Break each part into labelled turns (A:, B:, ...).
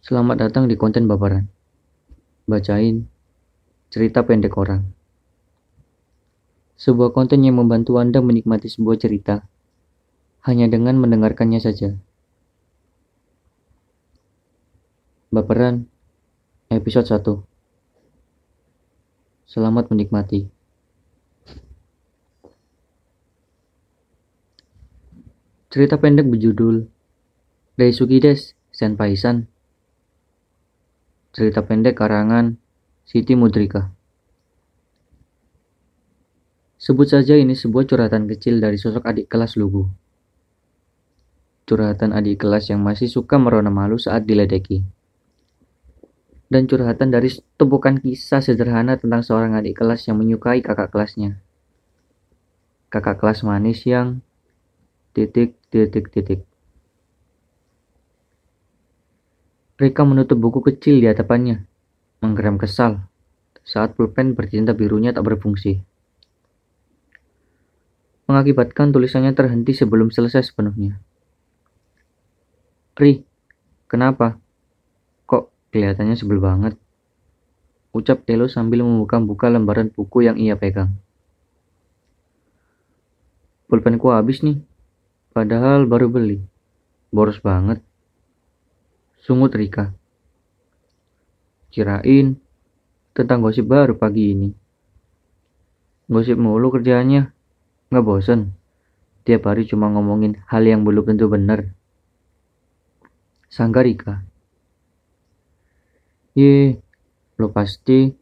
A: Selamat datang di konten Baperan. Bacain cerita pendek orang. Sebuah konten yang membantu Anda menikmati sebuah cerita hanya dengan mendengarkannya saja. Baperan episode 1. Selamat menikmati. Cerita pendek berjudul Daisuki Des Senpai-san. Cerita pendek karangan Siti Mudrika. Sebut saja ini sebuah curhatan kecil dari sosok adik kelas lugu. Curhatan adik kelas yang masih suka merona malu saat diledeki. Dan curhatan dari tumpukan kisah sederhana tentang seorang adik kelas yang menyukai kakak kelasnya. Kakak kelas manis yang ... Rika menutup buku kecil di hadapannya, menggeram kesal saat pulpen bertinta birunya tak berfungsi. Mengakibatkan tulisannya terhenti sebelum selesai sepenuhnya. Ri, kenapa? Kok kelihatannya sebel banget? Ucap Telo sambil membuka-buka lembaran buku yang ia pegang. Pulpenku habis nih, padahal baru beli. Boros banget. Sungut Rika. Kirain tentang gosip baru pagi ini. Gosip mulu kerjaannya. Nggak bosen? Tiap hari cuma ngomongin hal yang belum tentu benar. Sangga Rika. Ye, lo pasti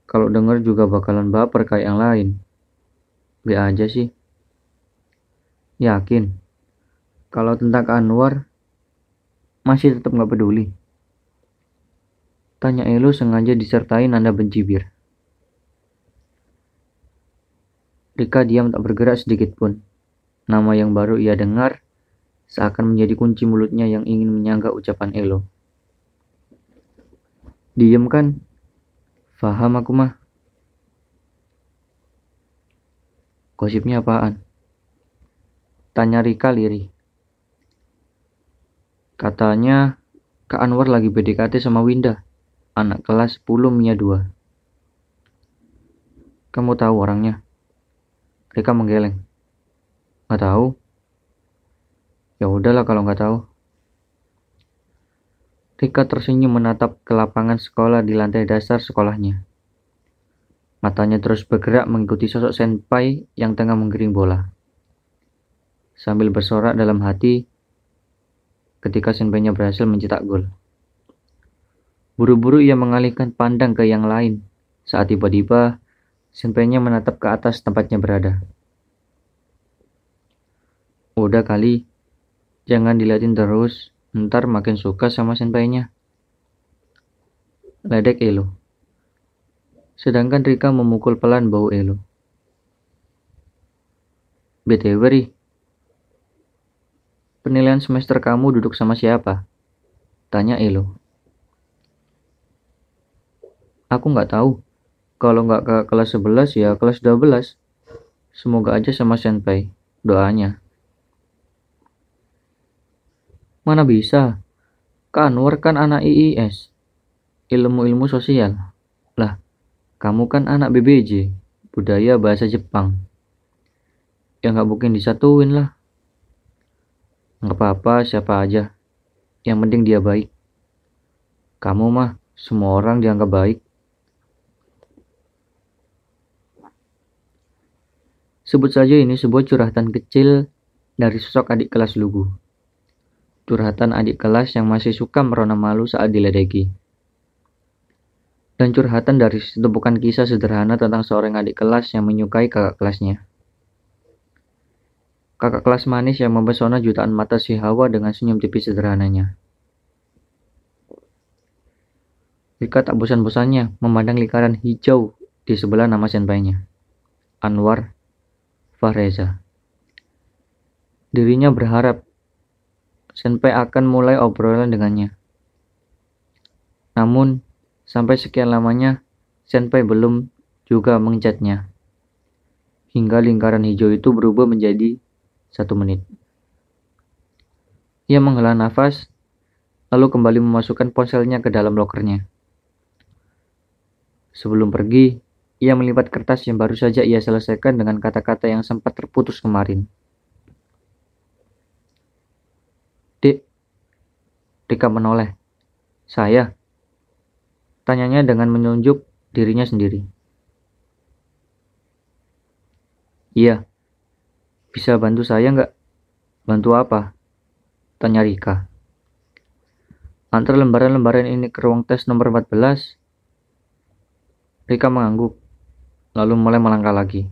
A: kalau denger juga bakalan baper kayak yang lain. Gak aja sih. Yakin? Kalau tentang Kak Anwar, masih tetap gak peduli? Tanya Elo sengaja disertai nada bencibir. Rika diam tak bergerak sedikit pun. Nama yang baru ia dengar seakan menjadi kunci mulutnya yang ingin menyangga ucapan Elo. Diem kan? Faham aku mah. Gosipnya apaan? Tanya Rika lirih. Katanya Kak Anwar lagi PDKT sama Winda, anak kelas 10 Mia 2. Kamu tahu orangnya? Rika menggeleng. Gak tahu. Ya udahlah kalau gak tahu. Rika tersenyum menatap ke lapangan sekolah di lantai dasar sekolahnya. Matanya terus bergerak mengikuti sosok senpai yang tengah menggiring bola. Sambil bersorak dalam hati ketika senpainya berhasil mencetak gol. Buru-buru ia mengalihkan pandang ke yang lain saat tiba-tiba senpainya menatap ke atas tempatnya berada. Udah kali, jangan diliatin terus, ntar makin suka sama senpainya. Ledek Elo. Sedangkan Rika memukul pelan bahu Elo. BTW Ri, penilaian semester kamu duduk sama siapa? Tanya Elo. Aku nggak tahu. Kalau nggak ke kelas 11 ya kelas 12. Semoga aja sama senpai. Doanya. Mana bisa? Kak Anwar kan anak IIS. Ilmu-ilmu sosial. Lah, kamu kan anak BBJ. Budaya bahasa Jepang. Ya nggak mungkin disatuin lah. Nggak apa-apa siapa aja. Yang penting dia baik. Kamu mah semua orang dianggap baik. Sebut saja ini sebuah curhatan kecil dari sosok adik kelas lugu. Curhatan adik kelas yang masih suka merona malu saat diledeki. Dan curhatan dari tumpukan kisah sederhana tentang seorang adik kelas yang menyukai kakak kelasnya. Kakak kelas manis yang mempesona jutaan mata si Hawa dengan senyum tipis sederhananya. Rika tak bosan-bosannya memandang lingkaran hijau di sebelah nama senpainya. Anwar Fahreza. Dirinya berharap senpai akan mulai obrolan dengannya. Namun, sampai sekian lamanya, senpai belum juga mengchatnya. Hingga lingkaran hijau itu berubah menjadi 1 menit. Ia menghela nafas lalu kembali memasukkan ponselnya ke dalam lokernya. Sebelum pergi, ia melipat kertas yang baru saja ia selesaikan dengan kata-kata yang sempat terputus kemarin. Dek, Rika menoleh. Saya? Tanyanya dengan menunjuk dirinya sendiri. Iya. Bisa bantu saya nggak? Bantu apa? Tanya Rika. Antar lembaran-lembaran ini ke ruang tes nomor 14. Rika mengangguk, lalu mulai melangkah lagi.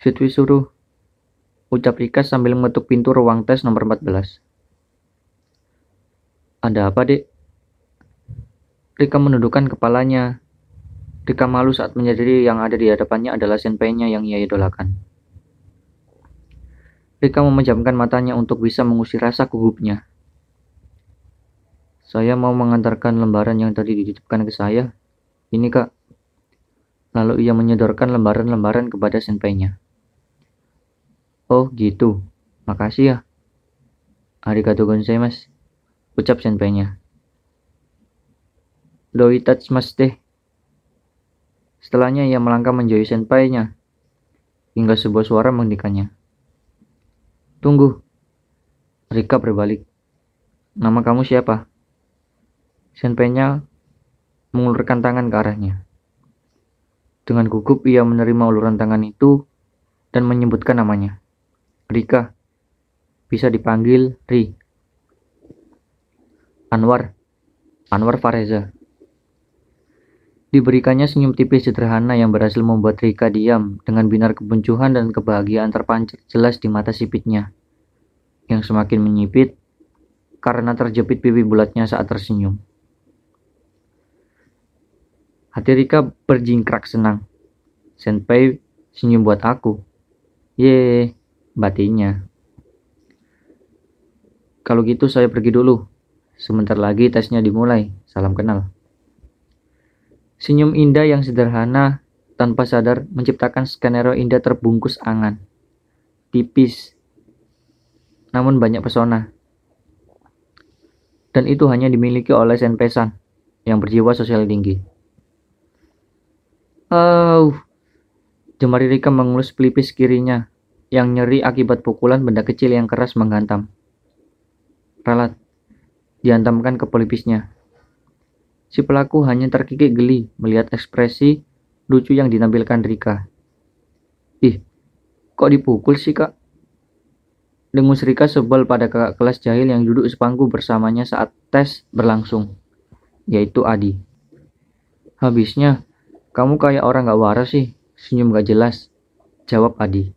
A: Sitwi suruh, ucap Rika sambil mengetuk pintu ruang tes nomor 14. Ada apa, Dek? Rika menundukkan kepalanya. Rika malu saat menyadari yang ada di hadapannya adalah senpainya yang ia idolakan. Rika memejamkan matanya untuk bisa mengusir rasa gugupnya. Saya mau mengantarkan lembaran yang tadi dititipkan ke saya. Ini, Kak. Lalu ia menyodorkan lembaran-lembaran kepada senpainya. Oh, gitu. Makasih ya. Arigatou gozaimasu, ucap senpainya. Doi tatsumashite. Setelahnya ia melangkah menjauhi senpainya, hingga sebuah suara menghentikannya. Tunggu. Rika berbalik. Nama kamu siapa? Senpainya mengulurkan tangan ke arahnya. Dengan gugup ia menerima uluran tangan itu dan menyebutkan namanya. Rika. Bisa dipanggil Ri. Anwar Fareza. Diberikannya senyum tipis sederhana yang berhasil membuat Rika diam dengan binar kepuncuhan dan kebahagiaan terpancar jelas di mata sipitnya, yang semakin menyipit karena terjepit pipi bulatnya saat tersenyum. Hati Rika berjingkrak senang. Senpai senyum buat aku. Yeay, batinnya. Kalau gitu saya pergi dulu. Sebentar lagi tesnya dimulai. Salam kenal. Senyum indah yang sederhana tanpa sadar menciptakan skenario indah terbungkus angan. Tipis, namun banyak pesona. Dan itu hanya dimiliki oleh senpai-san yang berjiwa sosial tinggi. Jemari Rika mengelus pelipis kirinya yang nyeri akibat pukulan benda kecil yang keras menghantam. Ralat, dihantamkan ke pelipisnya. Si pelaku hanya terkikik geli melihat ekspresi lucu yang dinampilkan Rika. Ih, kok dipukul sih, Kak? Dengus Rika sebel pada kakak kelas jahil yang duduk sepangku bersamanya saat tes berlangsung, yaitu Adi. Habisnya, kamu kayak orang gak waras sih, senyum gak jelas, jawab Adi.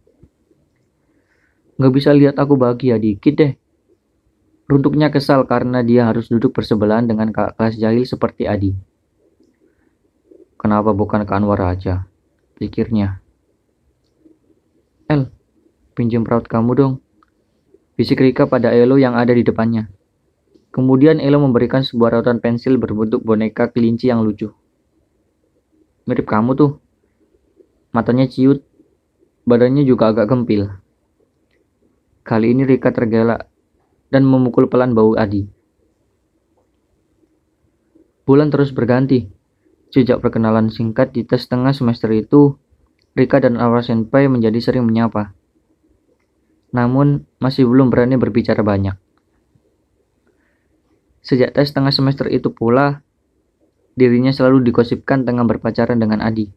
A: Gak bisa lihat aku bahagia dikit deh. Runtuknya kesal karena dia harus duduk bersebelahan dengan kakak kelas jahil seperti Adi. Kenapa bukan ke Anwar aja? Pikirnya. El, pinjam peraut kamu dong. Bisik Rika pada Elo yang ada di depannya. Kemudian Elo memberikan sebuah rautan pensil berbentuk boneka kelinci yang lucu. Mirip kamu tuh. Matanya ciut, badannya juga agak gempil. Kali ini Rika tergelak dan memukul pelan bahu Adi. Bulan terus berganti. Sejak perkenalan singkat di tes tengah semester itu, Rika dan Anwar Senpai menjadi sering menyapa. Namun, masih belum berani berbicara banyak. Sejak tes tengah semester itu pula, dirinya selalu digosipkan tengah berpacaran dengan Adi.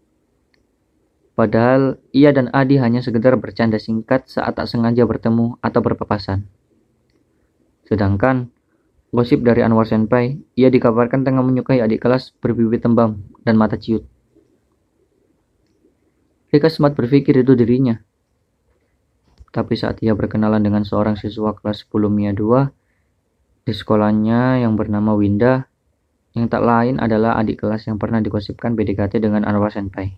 A: Padahal, ia dan Adi hanya sekedar bercanda singkat saat tak sengaja bertemu atau berpapasan. Sedangkan, gosip dari Anwar Senpai, ia dikabarkan tengah menyukai adik kelas berbibit tembam dan mata ciut. Rika sempat berpikir itu dirinya. Tapi saat ia berkenalan dengan seorang siswa kelas 10 MIA 2 di sekolahnya yang bernama Winda, yang tak lain adalah adik kelas yang pernah digosipkan PDKT dengan Anwar Senpai.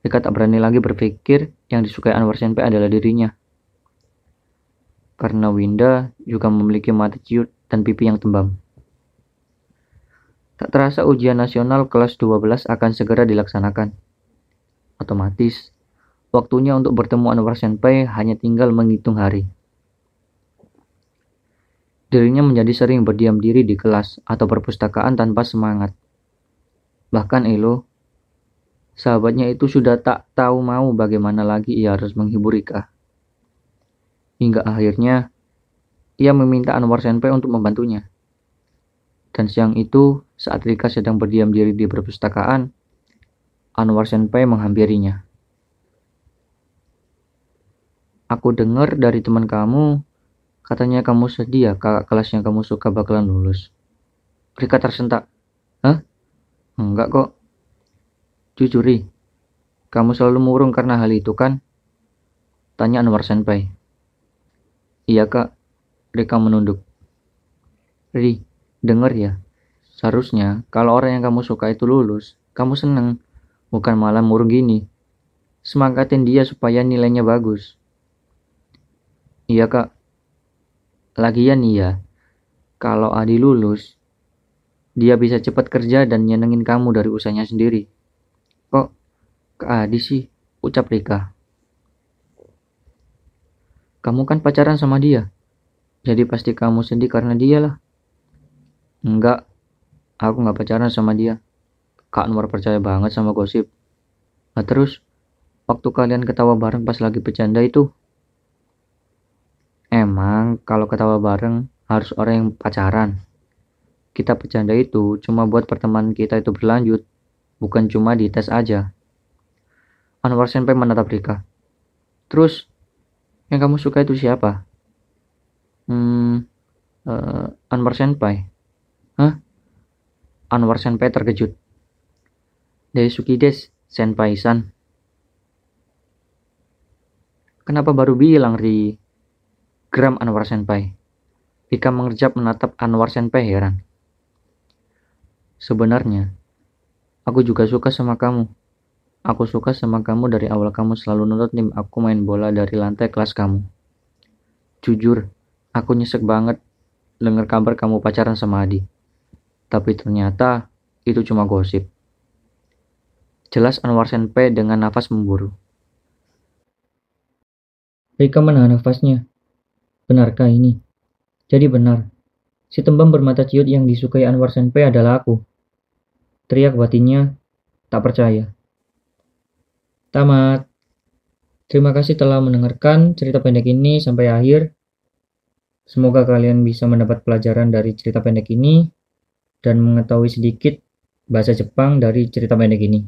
A: Rika tak berani lagi berpikir yang disukai Anwar Senpai adalah dirinya. Karena Winda juga memiliki mata ciut dan pipi yang tembam. Tak terasa ujian nasional kelas 12 akan segera dilaksanakan. Otomatis, waktunya untuk bertemu Anwar Senpai hanya tinggal menghitung hari. Dirinya menjadi sering berdiam diri di kelas atau perpustakaan tanpa semangat. Bahkan Elo, sahabatnya itu sudah tak tahu mau bagaimana lagi ia harus menghibur Rika. Hingga akhirnya, ia meminta Anwar Senpai untuk membantunya. Dan siang itu, saat Rika sedang berdiam diri di perpustakaan, Anwar Senpai menghampirinya. Aku dengar dari teman kamu, katanya kamu sedih ya kakak kelas yang kamu suka bakalan lulus. Rika tersentak. Hah? Enggak kok. Jujur, Ri, kamu selalu murung karena hal itu kan? Tanya Anwar Senpai. Iya kak, Rika menunduk. Ri, denger ya. Seharusnya kalau orang yang kamu suka itu lulus, kamu seneng. Bukan malah murung gini. Semangatin dia supaya nilainya bagus. Iya kak. Lagian iya, kalau Adi lulus, dia bisa cepat kerja dan nyenengin kamu dari usahanya sendiri. Kok ke Adi sih? Ucap Rika. Kamu kan pacaran sama dia. Jadi pasti kamu sedih karena dia lah. Enggak, aku gak pacaran sama dia. Kak Anwar percaya banget sama gosip. Nah terus, waktu kalian ketawa bareng pas lagi bercanda itu, emang kalau ketawa bareng harus orang yang pacaran. Kita bercanda itu cuma buat pertemanan kita itu berlanjut, bukan cuma dites aja. Anwar Senpai menatap Rika. Terus, yang kamu suka itu siapa? Anwar Senpai. Hah? Anwar Senpai terkejut. Daisuke desu, Senpai-san. Kenapa baru bilang, Ri? Geram Anwar Senpai. Rika mengerjap menatap Anwar Senpai heran. Sebenarnya, aku juga suka sama kamu. Aku suka sama kamu dari awal kamu selalu nuntut tim aku main bola dari lantai kelas kamu. Jujur, aku nyesek banget dengar kabar kamu pacaran sama Adi. Tapi ternyata itu cuma gosip. Jelas Anwar Senpai dengan nafas memburu. Rika menahan nafasnya. Benarkah ini? Jadi benar. Si tembam bermata ciut yang disukai Anwar Senpai adalah aku. Teriak batinnya, tak percaya. Tamat. Terima kasih telah mendengarkan cerita pendek ini sampai akhir. Semoga kalian bisa mendapat pelajaran dari cerita pendek ini dan mengetahui sedikit bahasa Jepang dari cerita pendek ini.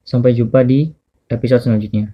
A: Sampai jumpa di episode selanjutnya.